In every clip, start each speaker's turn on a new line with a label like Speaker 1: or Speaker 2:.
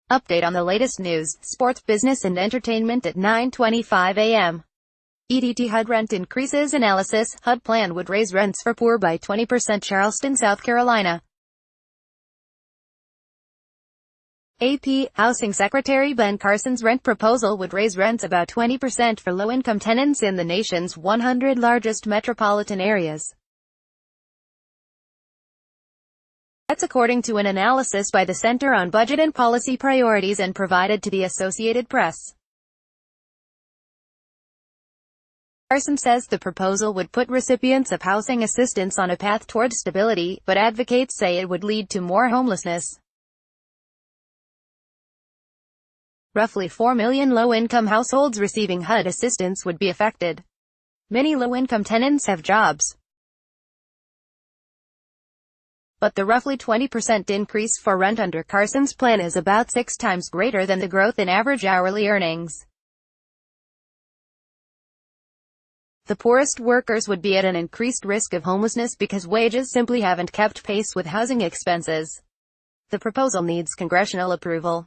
Speaker 1: Update on the latest news, sports, business and entertainment at 9:25 a.m. EDT HUD rent increases analysis. HUD plan would raise rents for poor by 20%. Charleston, South Carolina. AP Housing Secretary Ben Carson's rent proposal would raise rents about 20% for low-income tenants in the nation's 100 largest metropolitan areas. That's according to an analysis by the Center on Budget and Policy Priorities and provided to the Associated Press. Carson says the proposal would put recipients of housing assistance on a path toward stability, but advocates say it would lead to more homelessness. Roughly 4 million low-income households receiving HUD assistance would be affected. Many low-income tenants have jobs, but the roughly 20% increase for rent under Carson's plan is about 6 times greater than the growth in average hourly earnings. The poorest workers would be at an increased risk of homelessness because wages simply haven't kept pace with housing expenses. The proposal needs congressional approval.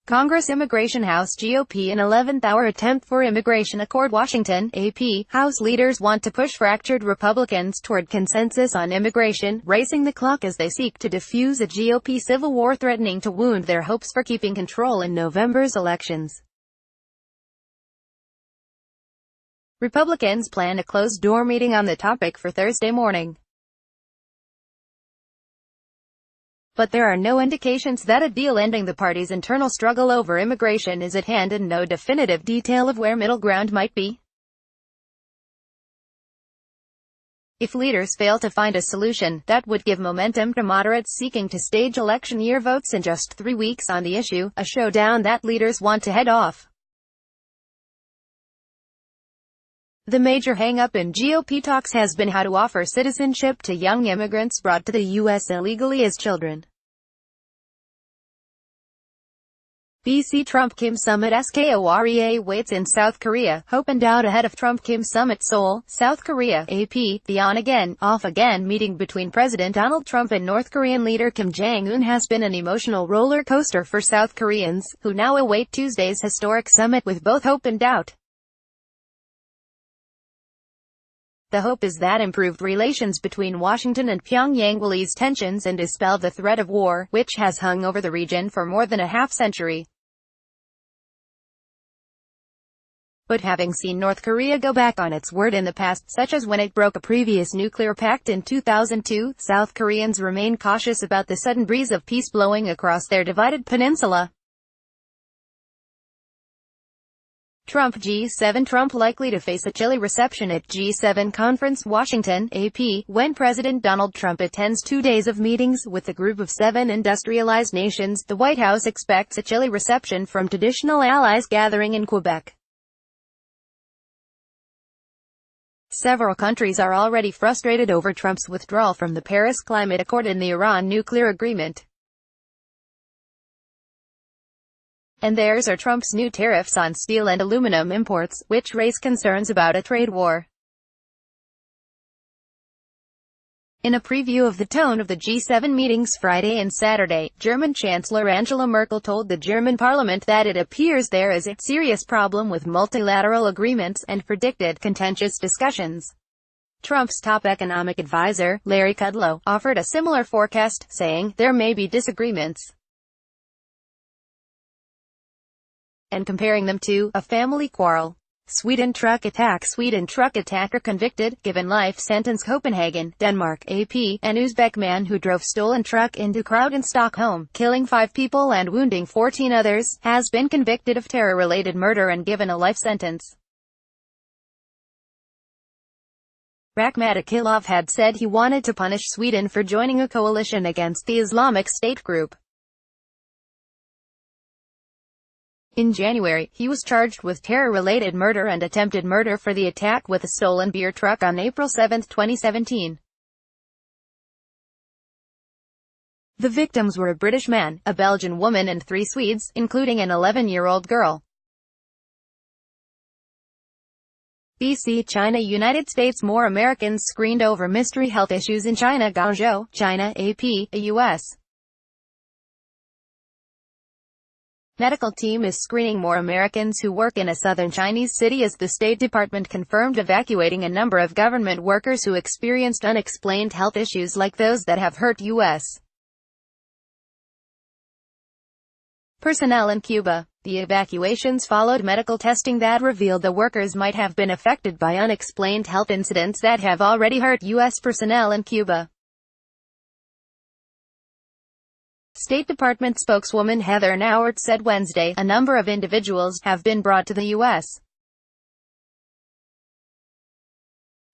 Speaker 1: Congress Immigration House GOP in 11th hour attempt for immigration accord. Washington, AP, House leaders want to push fractured Republicans toward consensus on immigration, racing the clock as they seek to defuse a GOP civil war threatening to wound their hopes for keeping control in November's elections. Republicans plan a closed-door meeting on the topic for Thursday morning, but there are no indications that a deal ending the party's internal struggle over immigration is at hand and no definitive detail of where middle ground might be. If leaders fail to find a solution, that would give momentum to moderates seeking to stage election year votes in just 3 weeks on the issue, a showdown that leaders want to head off. The major hang-up in GOP talks has been how to offer citizenship to young immigrants brought to the U.S. illegally as children. BC Trump-Kim Summit. SKOREA waits in South Korea, hope and doubt ahead of Trump-Kim Summit. Seoul, South Korea. AP, the on-again, off-again meeting between President Donald Trump and North Korean leader Kim Jong-un has been an emotional roller coaster for South Koreans, who now await Tuesday's historic summit with both hope and doubt. The hope is that improved relations between Washington and Pyongyang will ease tensions and dispel the threat of war, which has hung over the region for more than a half-century. But having seen North Korea go back on its word in the past, such as when it broke a previous nuclear pact in 2002, South Koreans remain cautious about the sudden breeze of peace blowing across their divided peninsula. Trump G7. Trump likely to face a chilly reception at G7 conference. Washington, AP, when President Donald Trump attends 2 days of meetings with a group of 7 industrialized nations, the White House expects a chilly reception from traditional allies gathering in Quebec. Several countries are already frustrated over Trump's withdrawal from the Paris Climate Accord and the Iran nuclear agreement. And theirs are Trump's new tariffs on steel and aluminum imports, which raise concerns about a trade war. In a preview of the tone of the G7 meetings Friday and Saturday, German Chancellor Angela Merkel told the German parliament that it appears there is a serious problem with multilateral agreements, and predicted contentious discussions. Trump's top economic advisor, Larry Kudlow, offered a similar forecast, saying, "There may be disagreements," and comparing them to a family quarrel. Sweden truck attack. Sweden truck attacker convicted, given life sentence. Copenhagen, Denmark. AP, an Uzbek man who drove stolen truck into crowd in Stockholm, killing 5 people and wounding 14 others, has been convicted of terror-related murder and given a life sentence. Rakhmat Akilov had said he wanted to punish Sweden for joining a coalition against the Islamic State group. In January, he was charged with terror-related murder and attempted murder for the attack with a stolen beer truck on April 7, 2017. The victims were a British man, a Belgian woman and 3 Swedes, including an 11-year-old girl. BC China. United States. More Americans screened over mystery health issues in China. Guangzhou, China. AP, a U.S. Medical team is screening more Americans who work in a southern Chinese city as the State Department confirmed evacuating a number of government workers who experienced unexplained health issues like those that have hurt U.S. personnel in Cuba. The evacuations followed medical testing that revealed the workers might have been affected by unexplained health incidents that have already hurt U.S. personnel in Cuba. State Department spokeswoman Heather Nauert said Wednesday, a number of individuals have been brought to the U.S.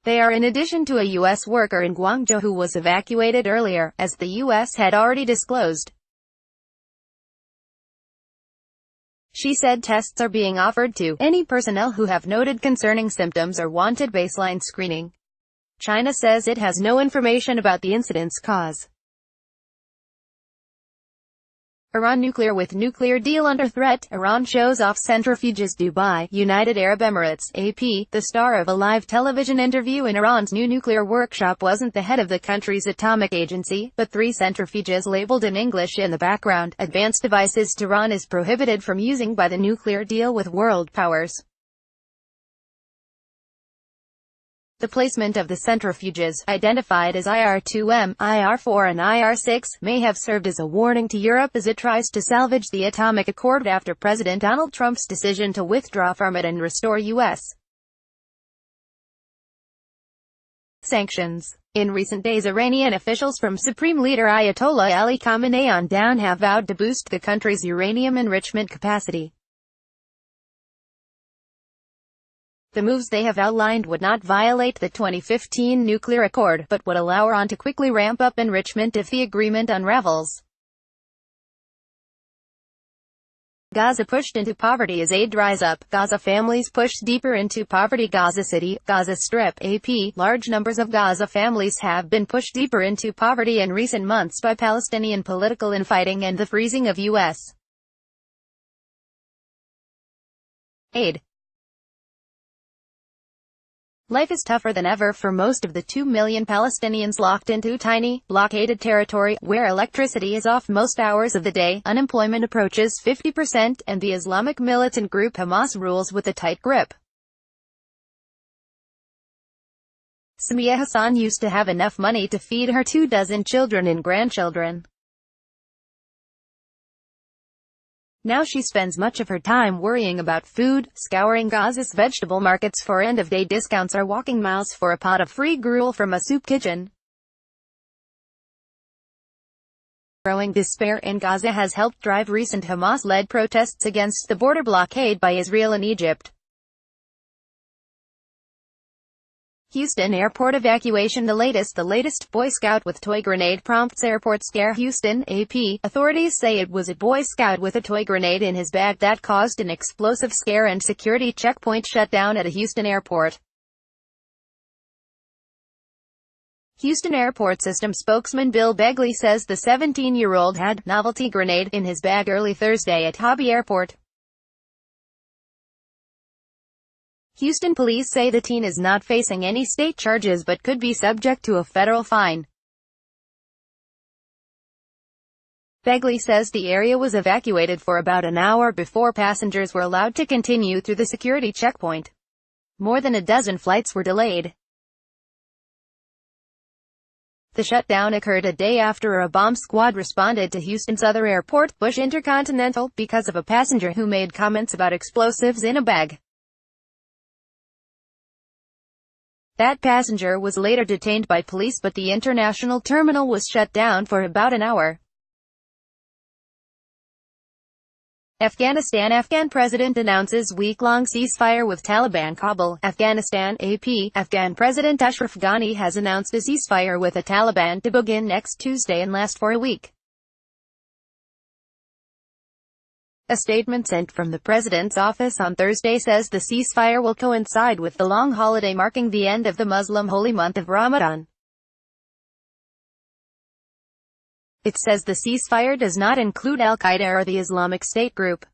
Speaker 1: They are in addition to a U.S. worker in Guangzhou who was evacuated earlier, as the U.S. had already disclosed. She said tests are being offered to any personnel who have noted concerning symptoms or wanted baseline screening. China says it has no information about the incident's cause. Iran nuclear with nuclear deal under threat. Iran shows off centrifuges. Dubai, United Arab Emirates, AP. The star of a live television interview in Iran's new nuclear workshop wasn't the head of the country's atomic agency, but three centrifuges labeled in English in the background. Advanced devices Tehran is prohibited from using by the nuclear deal with world powers. The placement of the centrifuges, identified as IR-2M, IR-4 and IR-6, may have served as a warning to Europe as it tries to salvage the atomic accord after President Donald Trump's decision to withdraw from it and restore U.S. sanctions. In recent days, Iranian officials from Supreme Leader Ayatollah Ali Khamenei on down have vowed to boost the country's uranium enrichment capacity. The moves they have outlined would not violate the 2015 nuclear accord, but would allow Iran to quickly ramp up enrichment if the agreement unravels. Gaza pushed into poverty as aid dries up. Gaza families pushed deeper into poverty. Gaza City, Gaza Strip, AP. Large numbers of Gaza families have been pushed deeper into poverty in recent months by Palestinian political infighting and the freezing of U.S. aid. Life is tougher than ever for most of the 2 million Palestinians locked into tiny, blockaded territory, where electricity is off most hours of the day, unemployment approaches 50%, and the Islamic militant group Hamas rules with a tight grip. Samia Hassan used to have enough money to feed her 24 children and grandchildren. Now she spends much of her time worrying about food, scouring Gaza's vegetable markets for end-of-day discounts or walking miles for a pot of free gruel from a soup kitchen. Growing despair in Gaza has helped drive recent Hamas-led protests against the border blockade by Israel and Egypt. Houston airport evacuation. The latest Boy Scout with toy grenade prompts airport scare. Houston, AP. Authorities say it was a Boy Scout with a toy grenade in his bag that caused an explosive scare and security checkpoint shutdown at a Houston airport. Houston Airport System spokesman Bill Begley says the 17-year-old had novelty grenade in his bag early Thursday at Hobby Airport. Houston police say the teen is not facing any state charges but could be subject to a federal fine. Begley says the area was evacuated for about an hour before passengers were allowed to continue through the security checkpoint. More than a dozen flights were delayed. The shutdown occurred a day after a bomb squad responded to Houston's other airport, Bush Intercontinental, because of a passenger who made comments about explosives in a bag. That passenger was later detained by police, but the international terminal was shut down for about an hour. Afghanistan. Afghan president announces week-long ceasefire with Taliban. Kabul, Afghanistan, AP. Afghan President Ashraf Ghani has announced a ceasefire with the Taliban to begin next Tuesday and last for a week. A statement sent from the president's office on Thursday says the ceasefire will coincide with the long holiday marking the end of the Muslim holy month of Ramadan. It says the ceasefire does not include Al-Qaeda or the Islamic State group.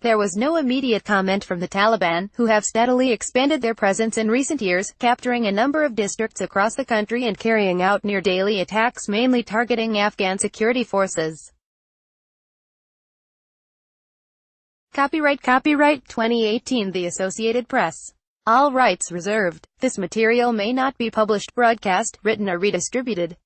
Speaker 1: There was no immediate comment from the Taliban, who have steadily expanded their presence in recent years, capturing a number of districts across the country and carrying out near-daily attacks mainly targeting Afghan security forces. Copyright 2018 The Associated Press. All rights reserved. This material may not be published, broadcast, written or redistributed.